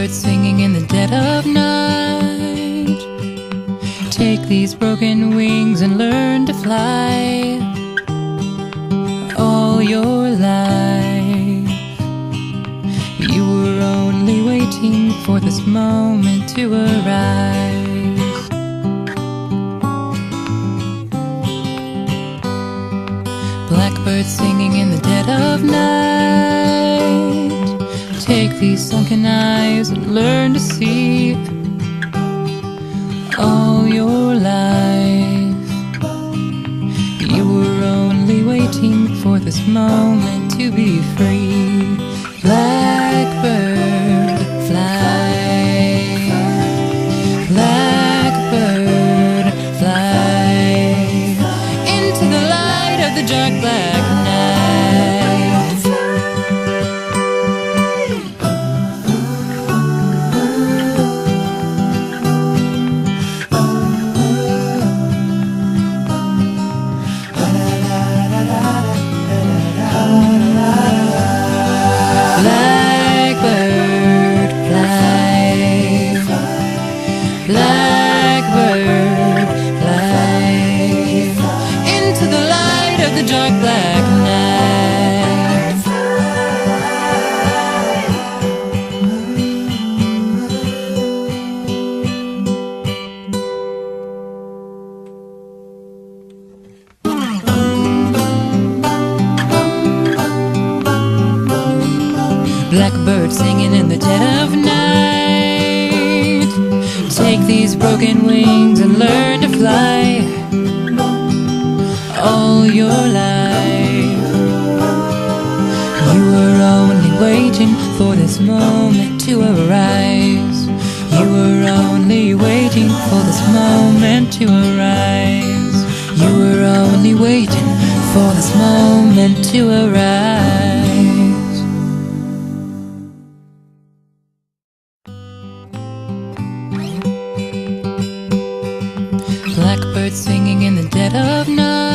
Blackbird singing in the dead of night. Take these broken wings and learn to fly. All your life you were only waiting for this moment to arise. Blackbird singing in the dead of night. Take these sunken eyes and learn to see. All your life you were only waiting for this moment to be free. Blackbird, fly. Blackbird, fly into the light of the dark black night. Blackbird, fly. Blackbird, fly into the light of the dark black night. Blackbird singing in the dead of night. Take these broken wings and learn to fly. All your life you were only waiting for this moment to arise. You were only waiting for this moment to arise. You were only waiting for this moment to arise. Blackbird singing in the dead of night.